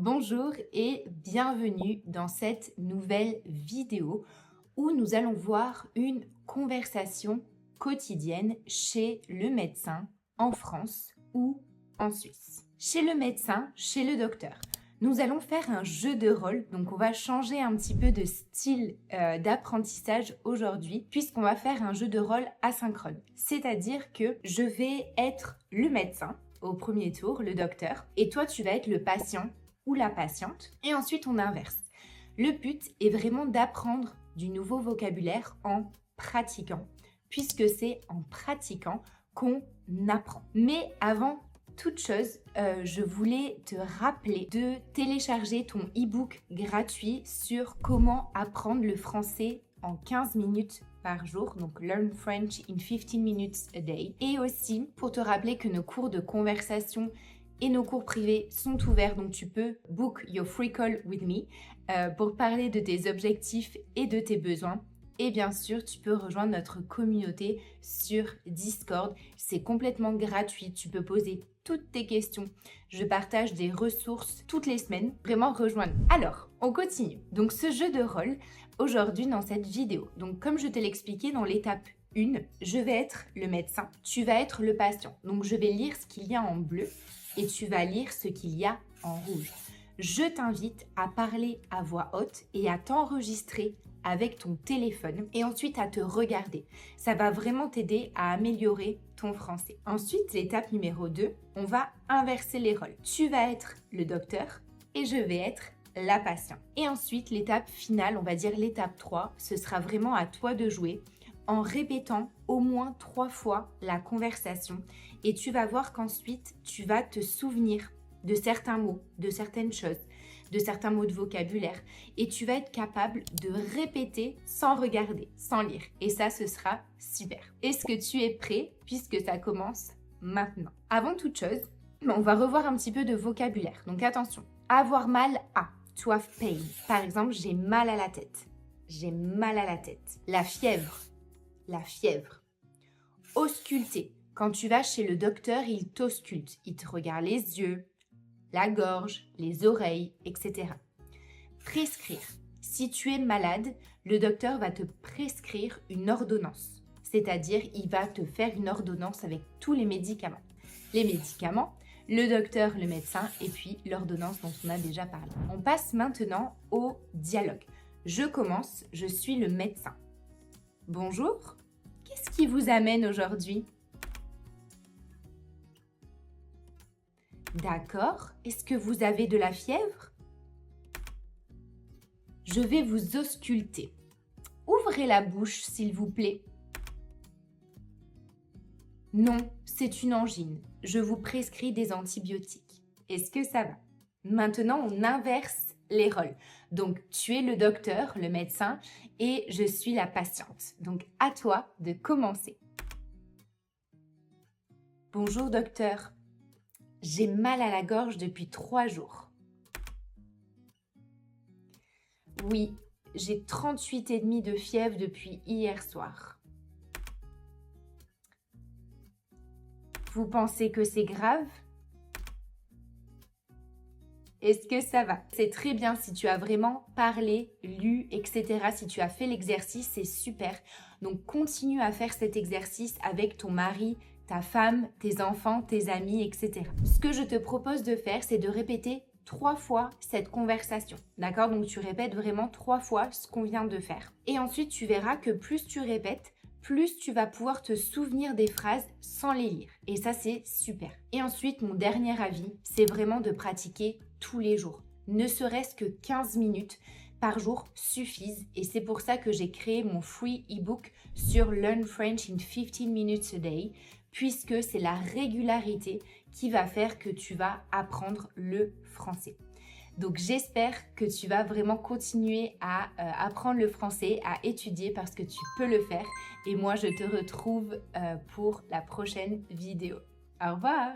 Bonjour et bienvenue dans cette nouvelle vidéo où nous allons voir une conversation quotidienne chez le médecin en France ou en Suisse. Chez le médecin, chez le docteur, nous allons faire un jeu de rôle, donc on va changer un petit peu de style d'apprentissage aujourd'hui puisqu'on va faire un jeu de rôle asynchrone. C'est-à-dire que je vais être le médecin au premier tour, le docteur, et toi tu vas être le patient ou la patiente, et ensuite on inverse. Le but est vraiment d'apprendre du nouveau vocabulaire en pratiquant, puisque c'est en pratiquant qu'on apprend. Mais avant toute chose, je voulais te rappeler de télécharger ton e-book gratuit sur comment apprendre le français en 15 minutes par jour, donc Learn French in 15 minutes a day. Et aussi pour te rappeler que nos cours de conversation et nos cours privés sont ouverts, donc tu peux book your free call with me pour parler de tes objectifs et de tes besoins. Et bien sûr, tu peux rejoindre notre communauté sur Discord. C'est complètement gratuit. Tu peux poser toutes tes questions. Je partage des ressources toutes les semaines. Vraiment, rejoindre. Alors, on continue. Donc, ce jeu de rôle, aujourd'hui dans cette vidéo. Donc, comme je te l'expliquais dans l'étape 1, je vais être le médecin. Tu vas être le patient. Donc, je vais lire ce qu'il y a en bleu et tu vas lire ce qu'il y a en rouge. Je t'invite à parler à voix haute et à t'enregistrer avec ton téléphone et ensuite à te regarder. Ça va vraiment t'aider à améliorer ton français. Ensuite, l'étape numéro 2, on va inverser les rôles. Tu vas être le docteur et je vais être la patiente. Et ensuite, l'étape finale, on va dire l'étape 3, ce sera vraiment à toi de jouer en répétant au moins 3 fois la conversation et tu vas voir qu'ensuite, tu vas te souvenir de certains mots, de certaines choses, de certains mots de vocabulaire et tu vas être capable de répéter sans regarder, sans lire. Et ça, ce sera super. Est-ce que tu es prêt puisque ça commence maintenant? Avant toute chose, on va revoir un petit peu de vocabulaire. Donc attention, avoir mal à, to have pain. Par exemple, j'ai mal à la tête. J'ai mal à la tête. La fièvre. La fièvre. Ausculter. Quand tu vas chez le docteur, il t'ausculte. Il te regarde les yeux, la gorge, les oreilles, etc. Prescrire. Si tu es malade, le docteur va te prescrire une ordonnance. C'est-à-dire, il va te faire une ordonnance avec tous les médicaments. Les médicaments, le docteur, le médecin et puis l'ordonnance dont on a déjà parlé. On passe maintenant au dialogue. Je commence, je suis le médecin. Bonjour, qu'est-ce qui vous amène aujourd'hui ? D'accord, est-ce que vous avez de la fièvre ? Je vais vous ausculter. Ouvrez la bouche, s'il vous plaît. Non, c'est une angine. Je vous prescris des antibiotiques. Est-ce que ça va ? Maintenant, on inverse les rôles. Donc, tu es le docteur, le médecin, et je suis la patiente. Donc, à toi de commencer. Bonjour, docteur. J'ai mal à la gorge depuis 3 jours. Oui, j'ai 38,5 de fièvre depuis hier soir. Vous pensez que c'est grave ? Est-ce que ça va ? C'est très bien si tu as vraiment parlé, lu, etc. Si tu as fait l'exercice, c'est super. Donc, continue à faire cet exercice avec ton mari, ta femme, tes enfants, tes amis, etc. Ce que je te propose de faire, c'est de répéter 3 fois cette conversation. D'accord ? Donc, tu répètes vraiment 3 fois ce qu'on vient de faire. Et ensuite, tu verras que plus tu répètes, plus tu vas pouvoir te souvenir des phrases sans les lire. Et ça, c'est super. Et ensuite, mon dernier avis, c'est vraiment de pratiquer tous les jours. Ne serait-ce que 15 minutes par jour suffisent. Et c'est pour ça que j'ai créé mon free ebook sur Learn French in 15 minutes a day, puisque c'est la régularité qui va faire que tu vas apprendre le français. Donc j'espère que tu vas vraiment continuer à apprendre le français, à étudier parce que tu peux le faire. Et moi, je te retrouve pour la prochaine vidéo. Au revoir!